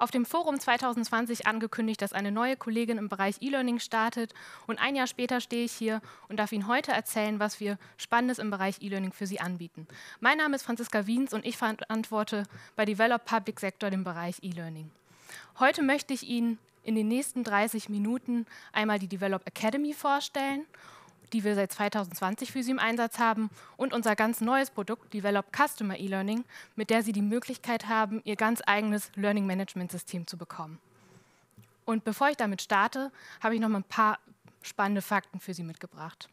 auf dem Forum 2020 angekündigt, dass eine neue Kollegin im Bereich E-Learning startet. Und ein Jahr später stehe ich hier und darf Ihnen heute erzählen, was wir Spannendes im Bereich E-Learning für Sie anbieten. Mein Name ist Franziska Wiens und ich verantworte bei Develop Public Sector den Bereich E-Learning. Heute möchte ich Ihnen in den nächsten 30 Minuten einmal die Develop Academy vorstellen, die wir seit 2020 für Sie im Einsatz haben, und unser ganz neues Produkt, Develop Customer E-Learning, mit der Sie die Möglichkeit haben, Ihr ganz eigenes Learning Management System zu bekommen. Und bevor ich damit starte, habe ich noch mal ein paar spannende Fakten für Sie mitgebracht.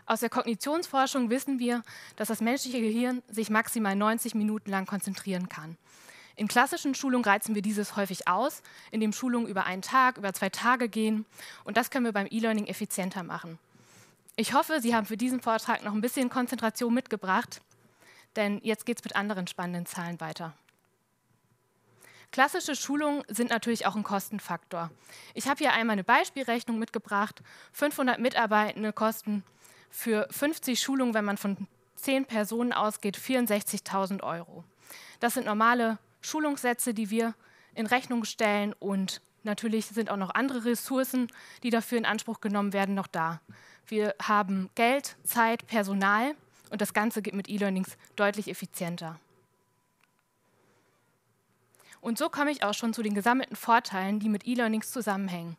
Aus der Kognitionsforschung wissen wir, dass das menschliche Gehirn sich maximal 90 Minuten lang konzentrieren kann. In klassischen Schulungen reizen wir dieses häufig aus, indem Schulungen über einen Tag, über 2 Tage gehen. Und das können wir beim E-Learning effizienter machen. Ich hoffe, Sie haben für diesen Vortrag noch ein bisschen Konzentration mitgebracht, denn jetzt geht es mit anderen spannenden Zahlen weiter. Klassische Schulungen sind natürlich auch ein Kostenfaktor. Ich habe hier einmal eine Beispielrechnung mitgebracht. 500 Mitarbeitende kosten für 50 Schulungen, wenn man von 10 Personen ausgeht, 64.000 €. Das sind normale Schulungssätze, die wir in Rechnung stellen, und natürlich sind auch noch andere Ressourcen, die dafür in Anspruch genommen werden, noch da. Wir haben Geld, Zeit, Personal, und das Ganze geht mit E-Learnings deutlich effizienter. Und so komme ich auch schon zu den gesammelten Vorteilen, die mit E-Learnings zusammenhängen.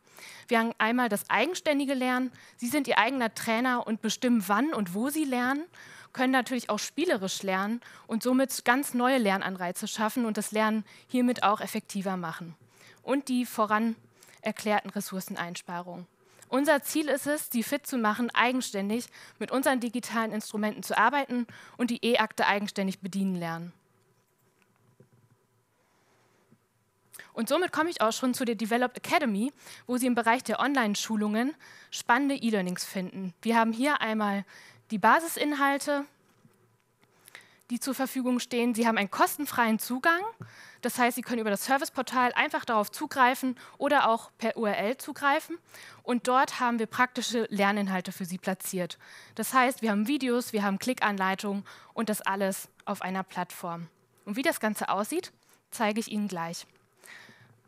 Wir haben einmal das eigenständige Lernen. Sie sind Ihr eigener Trainer und bestimmen, wann und wo Sie lernen, können natürlich auch spielerisch lernen und somit ganz neue Lernanreize schaffen und das Lernen hiermit auch effektiver machen. Und die voran erklärten Ressourceneinsparungen. Unser Ziel ist es, Sie fit zu machen, eigenständig mit unseren digitalen Instrumenten zu arbeiten und die E-Akte eigenständig bedienen lernen. Und somit komme ich auch schon zu der Develop Academy, wo Sie im Bereich der Online-Schulungen spannende E-Learnings finden. Wir haben hier einmal die Basisinhalte, die zur Verfügung stehen. Sie haben einen kostenfreien Zugang. Das heißt, Sie können über das Serviceportal einfach darauf zugreifen oder auch per URL zugreifen. Und dort haben wir praktische Lerninhalte für Sie platziert. Das heißt, wir haben Videos, wir haben Klickanleitungen und das alles auf einer Plattform. Und wie das Ganze aussieht, zeige ich Ihnen gleich.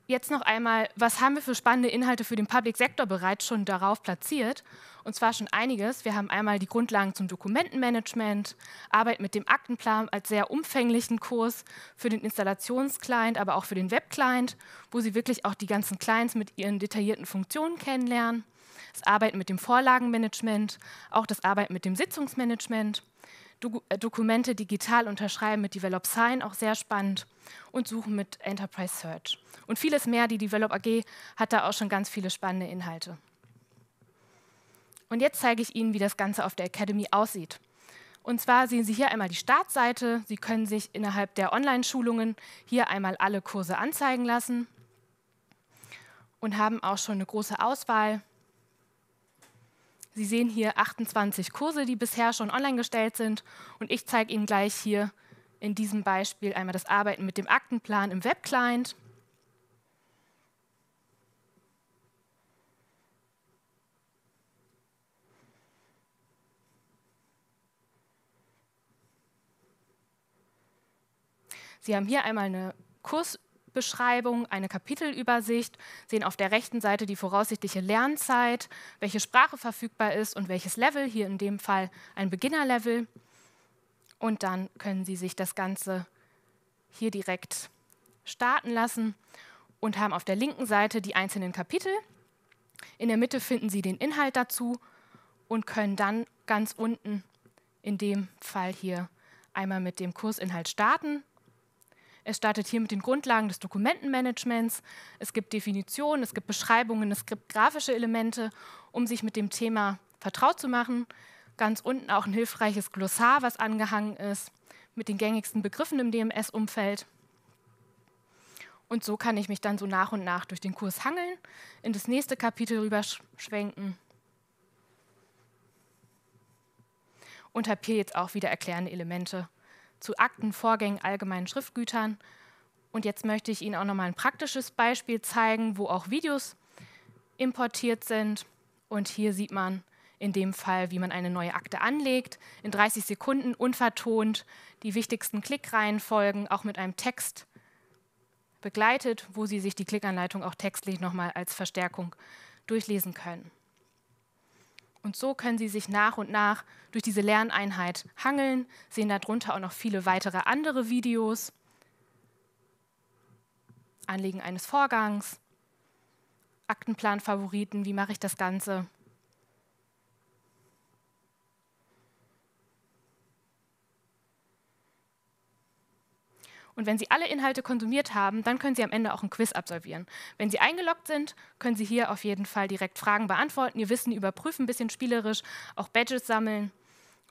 Jetzt noch einmal, was haben wir für spannende Inhalte für den Public Sector bereits schon darauf platziert? Und zwar schon einiges. Wir haben einmal die Grundlagen zum Dokumentenmanagement, Arbeit mit dem Aktenplan als sehr umfänglichen Kurs für den Installationsclient, aber auch für den Webclient, wo Sie wirklich auch die ganzen Clients mit ihren detaillierten Funktionen kennenlernen. Das Arbeiten mit dem Vorlagenmanagement, auch das Arbeiten mit dem Sitzungsmanagement. Dokumente digital unterschreiben mit Develop Sign, auch sehr spannend, und Suchen mit Enterprise Search. Und vieles mehr. Die Develop AG hat da auch schon ganz viele spannende Inhalte. Und jetzt zeige ich Ihnen, wie das Ganze auf der Academy aussieht. Und zwar sehen Sie hier einmal die Startseite. Sie können sich innerhalb der Online-Schulungen hier einmal alle Kurse anzeigen lassen und haben auch schon eine große Auswahl. Sie sehen hier 28 Kurse, die bisher schon online gestellt sind, und ich zeige Ihnen gleich hier in diesem Beispiel einmal das Arbeiten mit dem Aktenplan im Webclient. Sie haben hier einmal eine Kursbeschreibung, eine Kapitelübersicht, sehen auf der rechten Seite die voraussichtliche Lernzeit, welche Sprache verfügbar ist und welches Level, hier in dem Fall ein Beginner-Level. Und dann können Sie sich das Ganze hier direkt starten lassen und haben auf der linken Seite die einzelnen Kapitel. In der Mitte finden Sie den Inhalt dazu und können dann ganz unten, in dem Fall hier, einmal mit dem Kursinhalt starten. Es startet hier mit den Grundlagen des Dokumentenmanagements. Es gibt Definitionen, es gibt Beschreibungen, es gibt grafische Elemente, um sich mit dem Thema vertraut zu machen. Ganz unten auch ein hilfreiches Glossar, was angehangen ist, mit den gängigsten Begriffen im DMS-Umfeld. Und so kann ich mich dann so nach und nach durch den Kurs hangeln, in das nächste Kapitel rüberschwenken und habe hier jetzt auch wieder erklärende Elemente zu Akten, Vorgängen, allgemeinen Schriftgütern. Und jetzt möchte ich Ihnen auch noch mal ein praktisches Beispiel zeigen, wo auch Videos importiert sind. Und hier sieht man in dem Fall, wie man eine neue Akte anlegt, in 30 Sekunden unvertont, die wichtigsten Klickreihenfolgen auch mit einem Text begleitet, wo Sie sich die Klickanleitung auch textlich nochmal als Verstärkung durchlesen können. Und so können Sie sich nach und nach durch diese Lerneinheit hangeln, sehen darunter auch noch viele weitere andere Videos, Anlegen eines Vorgangs, Aktenplan-Favoriten, wie mache ich das Ganze. Und wenn Sie alle Inhalte konsumiert haben, dann können Sie am Ende auch ein Quiz absolvieren. Wenn Sie eingeloggt sind, können Sie hier auf jeden Fall direkt Fragen beantworten, Ihr Wissen überprüfen, ein bisschen spielerisch, auch Badges sammeln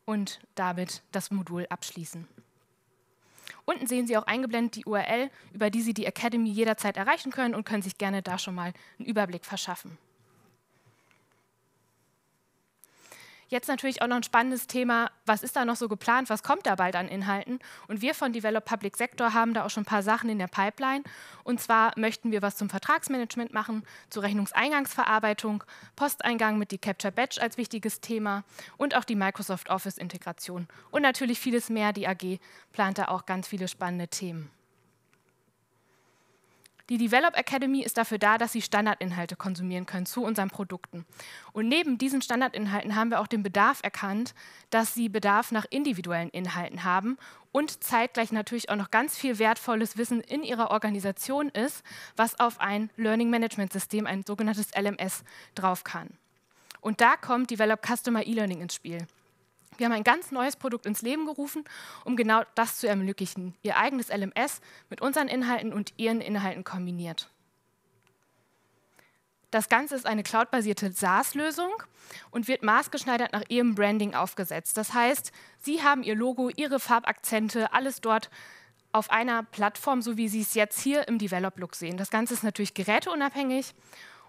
und damit das Modul abschließen. Unten sehen Sie auch eingeblendet die URL, über die Sie die Academy jederzeit erreichen können und können sich gerne da schon mal einen Überblick verschaffen. Jetzt natürlich auch noch ein spannendes Thema, was ist da noch so geplant, was kommt da bald an Inhalten? Und wir von Develop Public Sector haben da auch schon ein paar Sachen in der Pipeline. Und zwar möchten wir was zum Vertragsmanagement machen, zur Rechnungseingangsverarbeitung, Posteingang mit die Capture Badge als wichtiges Thema und auch die Microsoft Office-Integration. Und natürlich vieles mehr, die AG plant da auch ganz viele spannende Themen. Die Develop Academy ist dafür da, dass Sie Standardinhalte konsumieren können zu unseren Produkten. Und neben diesen Standardinhalten haben wir auch den Bedarf erkannt, dass Sie Bedarf nach individuellen Inhalten haben und zeitgleich natürlich auch noch ganz viel wertvolles Wissen in Ihrer Organisation ist, was auf ein Learning Management System, ein sogenanntes LMS, drauf kann. Und da kommt Develop Customer E-Learning ins Spiel. Wir haben ein ganz neues Produkt ins Leben gerufen, um genau das zu ermöglichen. Ihr eigenes LMS mit unseren Inhalten und Ihren Inhalten kombiniert. Das Ganze ist eine cloudbasierte SaaS-Lösung und wird maßgeschneidert nach Ihrem Branding aufgesetzt. Das heißt, Sie haben Ihr Logo, Ihre Farbakzente, alles dort auf einer Plattform, so wie Sie es jetzt hier im Develop-Look sehen. Das Ganze ist natürlich geräteunabhängig.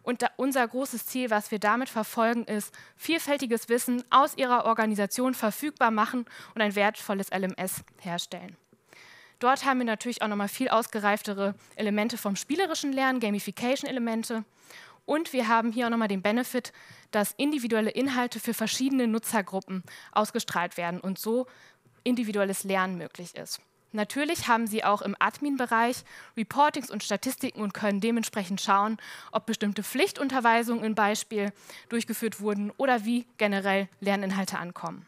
Und unser großes Ziel, was wir damit verfolgen, ist, vielfältiges Wissen aus Ihrer Organisation verfügbar machen und ein wertvolles LMS herstellen. Dort haben wir natürlich auch nochmal viel ausgereiftere Elemente vom spielerischen Lernen, Gamification-Elemente. Und wir haben hier auch nochmal den Benefit, dass individuelle Inhalte für verschiedene Nutzergruppen ausgestrahlt werden und so individuelles Lernen möglich ist. Natürlich haben Sie auch im Admin-Bereich Reportings und Statistiken und können dementsprechend schauen, ob bestimmte Pflichtunterweisungen im Beispiel durchgeführt wurden oder wie generell Lerninhalte ankommen.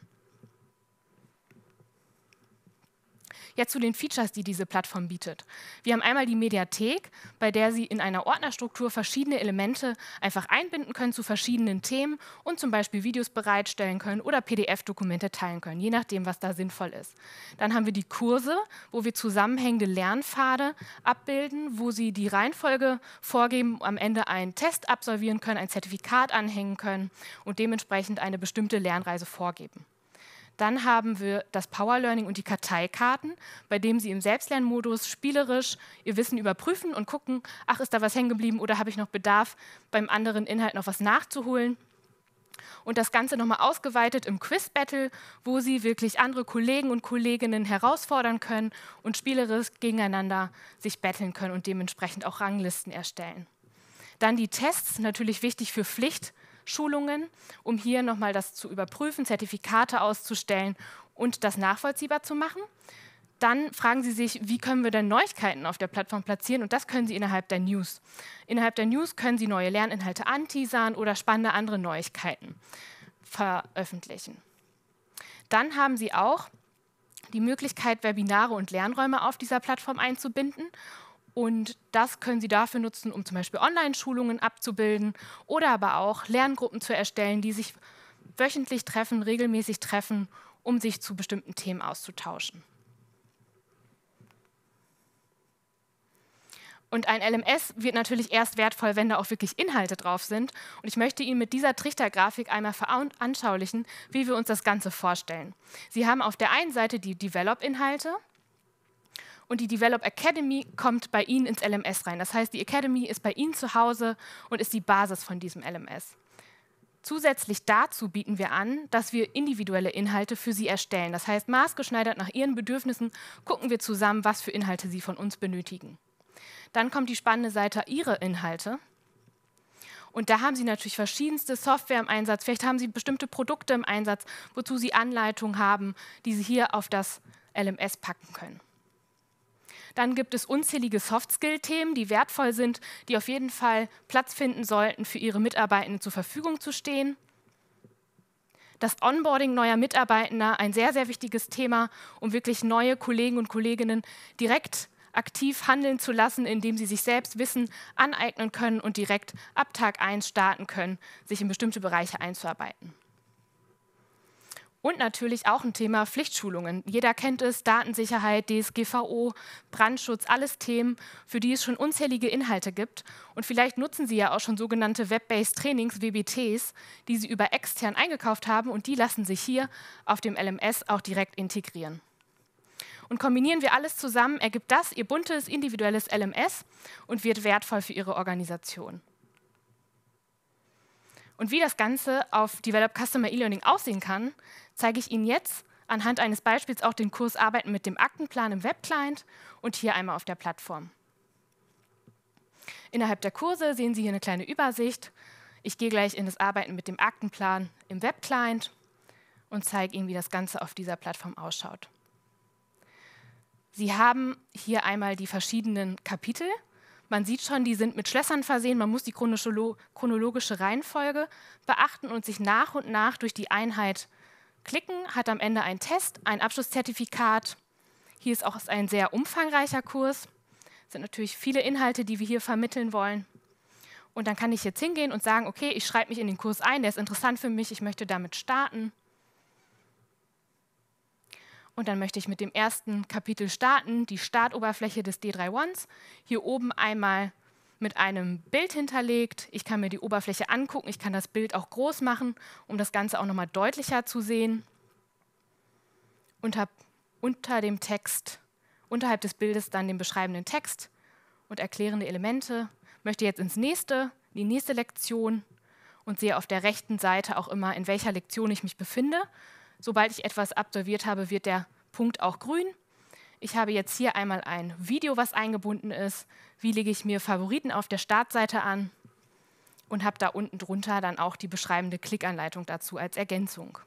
Jetzt zu den Features, die diese Plattform bietet. Wir haben einmal die Mediathek, bei der Sie in einer Ordnerstruktur verschiedene Elemente einfach einbinden können zu verschiedenen Themen und zum Beispiel Videos bereitstellen können oder PDF-Dokumente teilen können, je nachdem, was da sinnvoll ist. Dann haben wir die Kurse, wo wir zusammenhängende Lernpfade abbilden, wo Sie die Reihenfolge vorgeben, am Ende einen Test absolvieren können, ein Zertifikat anhängen können und dementsprechend eine bestimmte Lernreise vorgeben. Dann haben wir das Power Learning und die Karteikarten, bei dem Sie im Selbstlernmodus spielerisch Ihr Wissen überprüfen und gucken, ach, ist da was hängen geblieben oder habe ich noch Bedarf, beim anderen Inhalt noch was nachzuholen. Und das Ganze nochmal ausgeweitet im Quiz-Battle, wo Sie wirklich andere Kollegen und Kolleginnen herausfordern können und spielerisch gegeneinander sich battlen können und dementsprechend auch Ranglisten erstellen. Dann die Tests, natürlich wichtig für Pflichtschulungen, um hier nochmal das zu überprüfen, Zertifikate auszustellen und das nachvollziehbar zu machen. Dann fragen Sie sich, wie können wir denn Neuigkeiten auf der Plattform platzieren? Und das können Sie innerhalb der News. Innerhalb der News können Sie neue Lerninhalte anteasern oder spannende andere Neuigkeiten veröffentlichen. Dann haben Sie auch die Möglichkeit, Webinare und Lernräume auf dieser Plattform einzubinden. Und das können Sie dafür nutzen, um zum Beispiel Online-Schulungen abzubilden oder aber auch Lerngruppen zu erstellen, die sich wöchentlich treffen, regelmäßig treffen, um sich zu bestimmten Themen auszutauschen. Und ein LMS wird natürlich erst wertvoll, wenn da auch wirklich Inhalte drauf sind. Und ich möchte Ihnen mit dieser Trichtergrafik einmal veranschaulichen, wie wir uns das Ganze vorstellen. Sie haben auf der einen Seite die Develop-Inhalte. Und die Develop Academy kommt bei Ihnen ins LMS rein. Das heißt, die Academy ist bei Ihnen zu Hause und ist die Basis von diesem LMS. Zusätzlich dazu bieten wir an, dass wir individuelle Inhalte für Sie erstellen. Das heißt, maßgeschneidert nach Ihren Bedürfnissen gucken wir zusammen, was für Inhalte Sie von uns benötigen. Dann kommt die spannende Seite Ihre Inhalte. Und da haben Sie natürlich verschiedenste Software im Einsatz. Vielleicht haben Sie bestimmte Produkte im Einsatz, wozu Sie Anleitungen haben, die Sie hier auf das LMS packen können. Dann gibt es unzählige Soft-Skill-Themen, die wertvoll sind, die auf jeden Fall Platz finden sollten, für Ihre Mitarbeitenden zur Verfügung zu stehen. Das Onboarding neuer Mitarbeitender, ein sehr, sehr wichtiges Thema, um wirklich neue Kollegen und Kolleginnen direkt aktiv handeln zu lassen, indem sie sich selbst Wissen aneignen können und direkt ab Tag 1 starten können, sich in bestimmte Bereiche einzuarbeiten. Und natürlich auch ein Thema Pflichtschulungen. Jeder kennt es, Datensicherheit, DSGVO, Brandschutz, alles Themen, für die es schon unzählige Inhalte gibt. Und vielleicht nutzen Sie ja auch schon sogenannte Web-Based Trainings, WBTs, die Sie über extern eingekauft haben und die lassen sich hier auf dem LMS auch direkt integrieren. Und kombinieren wir alles zusammen, ergibt das Ihr buntes, individuelles LMS und wird wertvoll für Ihre Organisation. Und wie das Ganze auf Develop Customer E-Learning aussehen kann, zeige ich Ihnen jetzt anhand eines Beispiels auch den Kurs Arbeiten mit dem Aktenplan im Webclient und hier einmal auf der Plattform. Innerhalb der Kurse sehen Sie hier eine kleine Übersicht. Ich gehe gleich in das Arbeiten mit dem Aktenplan im Webclient und zeige Ihnen, wie das Ganze auf dieser Plattform ausschaut. Sie haben hier einmal die verschiedenen Kapitel. Man sieht schon, die sind mit Schlössern versehen. Man muss die chronologische Reihenfolge beachten und sich nach und nach durch die Einheit klicken, hat am Ende einen Test, ein Abschlusszertifikat. Hier ist auch ein sehr umfangreicher Kurs. Es sind natürlich viele Inhalte, die wir hier vermitteln wollen. Und dann kann ich jetzt hingehen und sagen, okay, ich schreibe mich in den Kurs ein, der ist interessant für mich, ich möchte damit starten. Und dann möchte ich mit dem ersten Kapitel starten, die Startoberfläche des D3-Ones. Hier oben einmal mit einem Bild hinterlegt. Ich kann mir die Oberfläche angucken, ich kann das Bild auch groß machen, um das Ganze auch nochmal deutlicher zu sehen. Und habe unter dem Text, unterhalb des Bildes dann den beschreibenden Text und erklärende Elemente. Möchte jetzt in die nächste Lektion und sehe auf der rechten Seite auch immer, in welcher Lektion ich mich befinde. Sobald ich etwas absolviert habe, wird der Punkt auch grün. Ich habe jetzt hier einmal ein Video, was eingebunden ist. Wie lege ich mir Favoriten auf der Startseite an? Und habe da unten drunter dann auch die beschreibende Klickanleitung dazu als Ergänzung.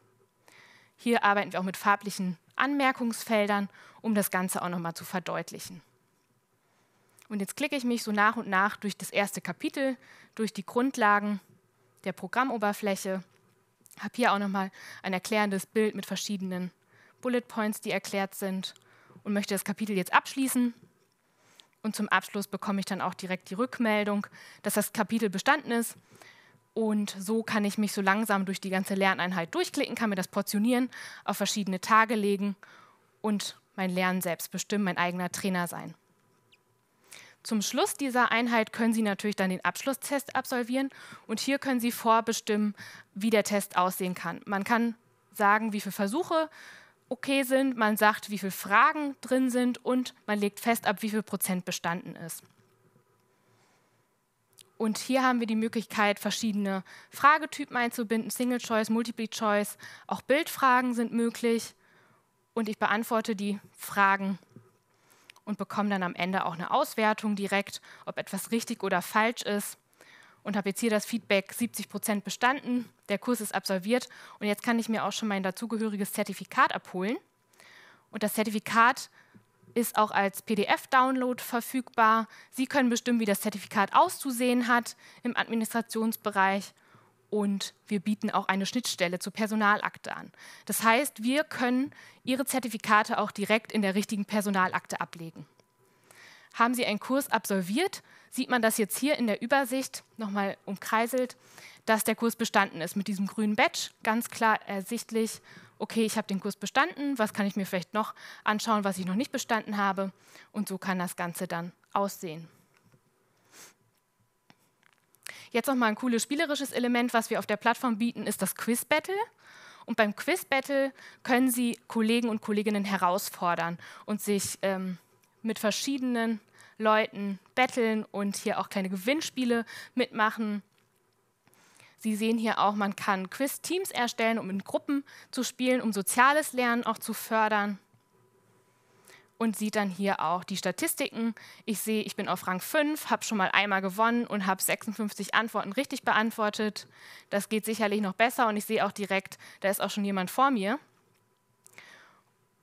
Hier arbeiten wir auch mit farblichen Anmerkungsfeldern, um das Ganze auch nochmal zu verdeutlichen. Und jetzt klicke ich mich so nach und nach durch das erste Kapitel, durch die Grundlagen der Programmoberfläche. Habe hier auch nochmal ein erklärendes Bild mit verschiedenen Bullet Points, die erklärt sind und möchte das Kapitel jetzt abschließen. Und zum Abschluss bekomme ich dann auch direkt die Rückmeldung, dass das Kapitel bestanden ist. Und so kann ich mich so langsam durch die ganze Lerneinheit durchklicken, kann mir das portionieren, auf verschiedene Tage legen und mein Lernen selbst bestimmen, mein eigener Trainer sein. Zum Schluss dieser Einheit können Sie natürlich dann den Abschlusstest absolvieren und hier können Sie vorbestimmen, wie der Test aussehen kann. Man kann sagen, wie viele Versuche okay sind, man sagt, wie viele Fragen drin sind und man legt fest, ab wie viel Prozent bestanden ist. Und hier haben wir die Möglichkeit, verschiedene Fragetypen einzubinden, Single Choice, Multiple Choice, auch Bildfragen sind möglich und ich beantworte die Fragen und bekomme dann am Ende auch eine Auswertung direkt, ob etwas richtig oder falsch ist. Und habe jetzt hier das Feedback 70% bestanden, der Kurs ist absolviert und jetzt kann ich mir auch schon mein dazugehöriges Zertifikat abholen. Und das Zertifikat ist auch als PDF-Download verfügbar. Sie können bestimmen, wie das Zertifikat auszusehen hat im Administrationsbereich. Und wir bieten auch eine Schnittstelle zur Personalakte an. Das heißt, wir können Ihre Zertifikate auch direkt in der richtigen Personalakte ablegen. Haben Sie einen Kurs absolviert, sieht man das jetzt hier in der Übersicht nochmal umkreiselt, dass der Kurs bestanden ist mit diesem grünen Badge. Ganz klar ersichtlich, okay, ich habe den Kurs bestanden, was kann ich mir vielleicht noch anschauen, was ich noch nicht bestanden habe. Und so kann das Ganze dann aussehen. Jetzt nochmal ein cooles spielerisches Element, was wir auf der Plattform bieten, ist das Quiz Battle. Und beim Quiz Battle können Sie Kollegen und Kolleginnen herausfordern und sich mit verschiedenen Leuten battlen und hier auch kleine Gewinnspiele mitmachen. Sie sehen hier auch, man kann Quiz-Teams erstellen, um in Gruppen zu spielen, um soziales Lernen auch zu fördern. und sieht dann hier auch die Statistiken. Ich sehe, ich bin auf Rang 5, habe schon mal einmal gewonnen und habe 56 Antworten richtig beantwortet. Das geht sicherlich noch besser und ich sehe auch direkt, da ist auch schon jemand vor mir.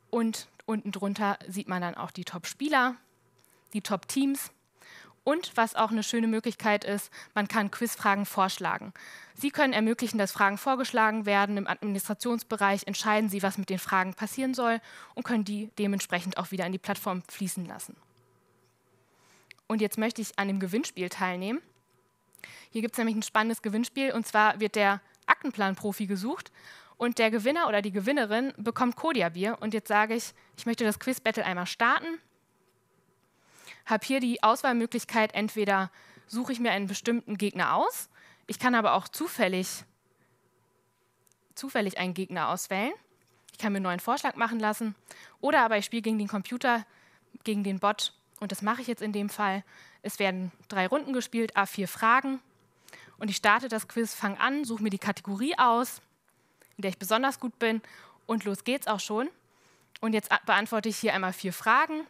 Und unten drunter sieht man dann auch die Top-Spieler, die Top-Teams. Und was auch eine schöne Möglichkeit ist, man kann Quizfragen vorschlagen. Sie können ermöglichen, dass Fragen vorgeschlagen werden. Im Administrationsbereich entscheiden Sie, was mit den Fragen passieren soll und können die dementsprechend auch wieder in die Plattform fließen lassen. Und jetzt möchte ich an dem Gewinnspiel teilnehmen. Hier gibt es nämlich ein spannendes Gewinnspiel und zwar wird der Aktenplan-Profi gesucht und der Gewinner oder die Gewinnerin bekommt Kodia-Bier. Und jetzt sage ich, ich möchte das Quiz-Battle einmal starten. Habe hier die Auswahlmöglichkeit, entweder suche ich mir einen bestimmten Gegner aus, ich kann aber auch zufällig einen Gegner auswählen, ich kann mir einen neuen Vorschlag machen lassen, oder aber ich spiele gegen den Computer, gegen den Bot und das mache ich jetzt in dem Fall. Es werden 3 Runden gespielt, A4 Fragen und ich starte das Quiz, fange an, suche mir die Kategorie aus, in der ich besonders gut bin und los geht's auch schon. Und jetzt beantworte ich hier einmal 4 Fragen.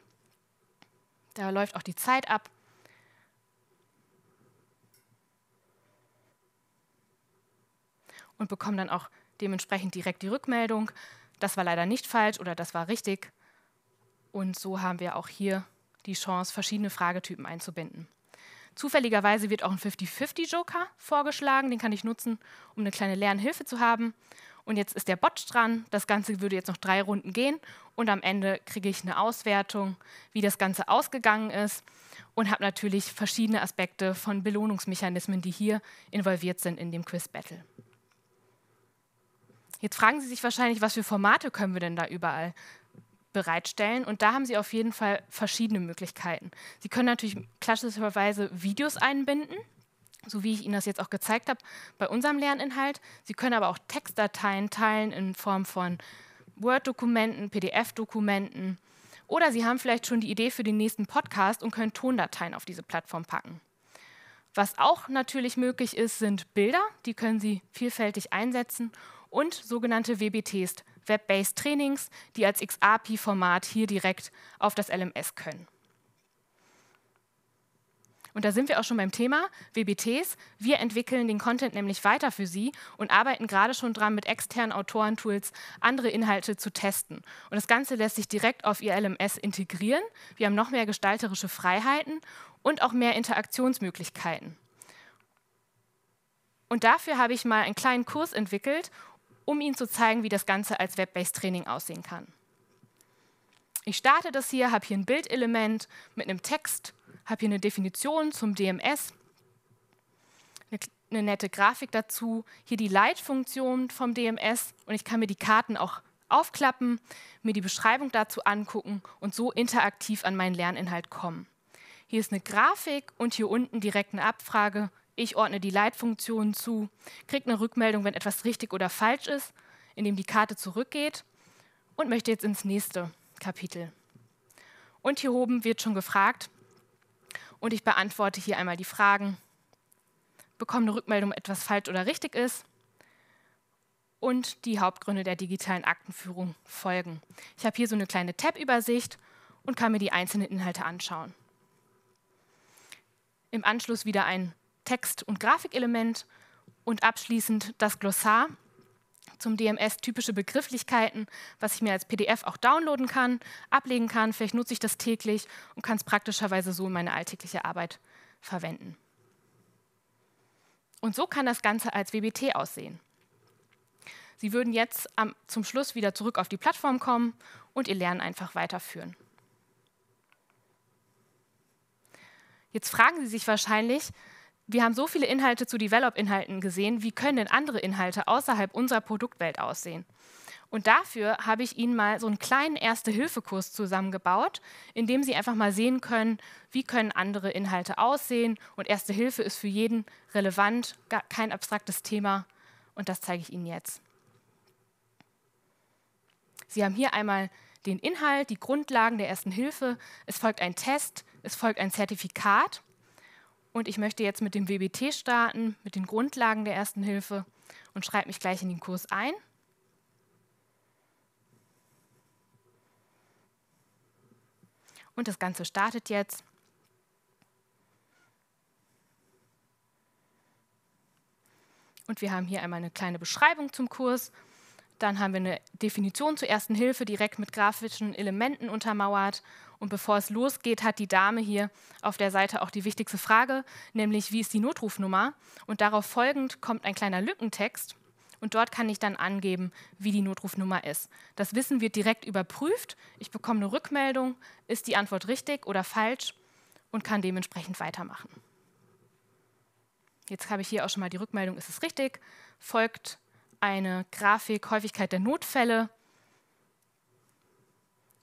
Da läuft auch die Zeit ab. Und bekomme dann auch dementsprechend direkt die Rückmeldung. Das war leider nicht falsch oder das war richtig. Und so haben wir auch hier die Chance, verschiedene Fragetypen einzubinden. Zufälligerweise wird auch ein 50-50-Joker vorgeschlagen. Den kann ich nutzen, um eine kleine Lernhilfe zu haben. Und jetzt ist der Bot dran. Das Ganze würde jetzt noch 3 Runden gehen. Und am Ende kriege ich eine Auswertung, wie das Ganze ausgegangen ist. Und habe natürlich verschiedene Aspekte von Belohnungsmechanismen, die hier involviert sind in dem Quiz-Battle. Jetzt fragen Sie sich wahrscheinlich, was für Formate können wir denn da überall bereitstellen? Und da haben Sie auf jeden Fall verschiedene Möglichkeiten. Sie können natürlich klassischerweise Videos einbinden, so wie ich Ihnen das jetzt auch gezeigt habe bei unserem Lerninhalt. Sie können aber auch Textdateien teilen in Form von Word-Dokumenten, PDF-Dokumenten oder Sie haben vielleicht schon die Idee für den nächsten Podcast und können Tondateien auf diese Plattform packen. Was auch natürlich möglich ist, sind Bilder, die können Sie vielfältig einsetzen und sogenannte WBTs, Web-Based Trainings, die als XAPI-Format hier direkt auf das LMS können. Und da sind wir auch schon beim Thema WBTs. Wir entwickeln den Content nämlich weiter für Sie und arbeiten gerade schon dran, mit externen Autorentools andere Inhalte zu testen. Und das Ganze lässt sich direkt auf Ihr LMS integrieren. Wir haben noch mehr gestalterische Freiheiten und auch mehr Interaktionsmöglichkeiten. Und dafür habe ich mal einen kleinen Kurs entwickelt, um Ihnen zu zeigen, wie das Ganze als Web-Based Training aussehen kann. Ich starte das hier, habe hier ein Bildelement mit einem Text, habe hier eine Definition zum DMS, eine nette Grafik dazu, hier die Leitfunktion vom DMS und ich kann mir die Karten auch aufklappen, mir die Beschreibung dazu angucken und so interaktiv an meinen Lerninhalt kommen. Hier ist eine Grafik und hier unten direkt eine Abfrage. Ich ordne die Leitfunktionen zu, kriege eine Rückmeldung, wenn etwas richtig oder falsch ist, indem die Karte zurückgeht und möchte jetzt ins nächste Kapitel. Und hier oben wird schon gefragt und ich beantworte hier einmal die Fragen, bekomme eine Rückmeldung, ob etwas falsch oder richtig ist und die Hauptgründe der digitalen Aktenführung folgen. Ich habe hier so eine kleine Tab-Übersicht und kann mir die einzelnen Inhalte anschauen. Im Anschluss wieder ein Text- und Grafikelement und abschließend das Glossar zum DMS, typische Begrifflichkeiten, was ich mir als PDF auch downloaden kann, ablegen kann. Vielleicht nutze ich das täglich und kann es praktischerweise so in meine alltägliche Arbeit verwenden. Und so kann das Ganze als WBT aussehen. Sie würden jetzt zum Schluss wieder zurück auf die Plattform kommen und Ihr Lernen einfach weiterführen. Jetzt fragen Sie sich wahrscheinlich, wir haben so viele Inhalte zu Develop-Inhalten gesehen, wie können denn andere Inhalte außerhalb unserer Produktwelt aussehen? Und dafür habe ich Ihnen mal so einen kleinen Erste-Hilfe-Kurs zusammengebaut, in dem Sie einfach mal sehen können, wie können andere Inhalte aussehen. Und Erste Hilfe ist für jeden relevant, kein abstraktes Thema. Und das zeige ich Ihnen jetzt. Sie haben hier einmal den Inhalt, die Grundlagen der Ersten Hilfe. Es folgt ein Test, es folgt ein Zertifikat. Und ich möchte jetzt mit dem WBT starten, mit den Grundlagen der Ersten Hilfe und schreibe mich gleich in den Kurs ein. Und das Ganze startet jetzt. Und wir haben hier einmal eine kleine Beschreibung zum Kurs. Dann haben wir eine Definition zur Ersten Hilfe direkt mit grafischen Elementen untermauert. Und bevor es losgeht, hat die Dame hier auf der Seite auch die wichtigste Frage, nämlich wie ist die Notrufnummer? Und darauf folgend kommt ein kleiner Lückentext. Und dort kann ich dann angeben, wie die Notrufnummer ist. Das Wissen wird direkt überprüft. Ich bekomme eine Rückmeldung, ist die Antwort richtig oder falsch und kann dementsprechend weitermachen. Jetzt habe ich hier auch schon mal die Rückmeldung, ist es richtig, folgt eine Grafik Häufigkeit der Notfälle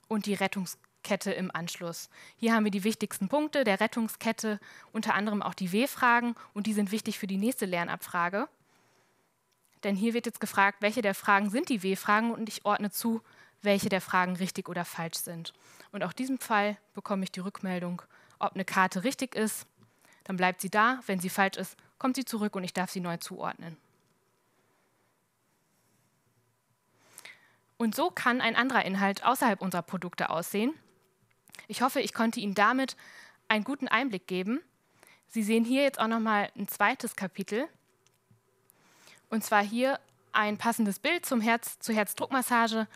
und die Rettungskette im Anschluss. Hier haben wir die wichtigsten Punkte der Rettungskette, unter anderem auch die W-Fragen und die sind wichtig für die nächste Lernabfrage. Denn hier wird jetzt gefragt, welche der Fragen sind die W-Fragen und ich ordne zu, welche der Fragen richtig oder falsch sind. Und auch in diesem Fall bekomme ich die Rückmeldung, ob eine Karte richtig ist, dann bleibt sie da, wenn sie falsch ist, kommt sie zurück und ich darf sie neu zuordnen. Und so kann ein anderer Inhalt außerhalb unserer Produkte aussehen. Ich hoffe, ich konnte Ihnen damit einen guten Einblick geben. Sie sehen hier jetzt auch nochmal ein zweites Kapitel. Und zwar hier ein passendes Bild zur Herzdruckmassage,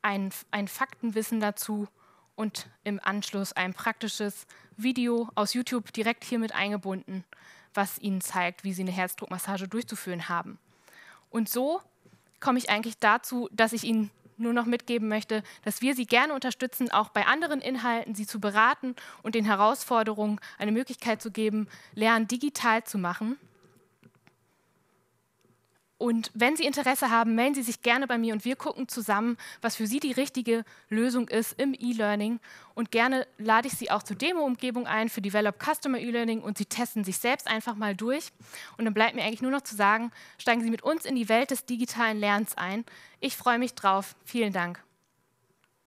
ein Faktenwissen dazu und im Anschluss ein praktisches Video aus YouTube direkt hier mit eingebunden, was Ihnen zeigt, wie Sie eine Herzdruckmassage durchzuführen haben. Und so komme ich eigentlich dazu, dass ich Ihnen nur noch mitgeben möchte, dass wir Sie gerne unterstützen, auch bei anderen Inhalten, Sie zu beraten und den Herausforderungen eine Möglichkeit zu geben, Lernen digital zu machen. Und wenn Sie Interesse haben, melden Sie sich gerne bei mir und wir gucken zusammen, was für Sie die richtige Lösung ist im E-Learning. Und gerne lade ich Sie auch zur Demo-Umgebung ein für Develop Customer E-Learning und Sie testen sich selbst einfach mal durch. Und dann bleibt mir eigentlich nur noch zu sagen, steigen Sie mit uns in die Welt des digitalen Lernens ein. Ich freue mich drauf. Vielen Dank.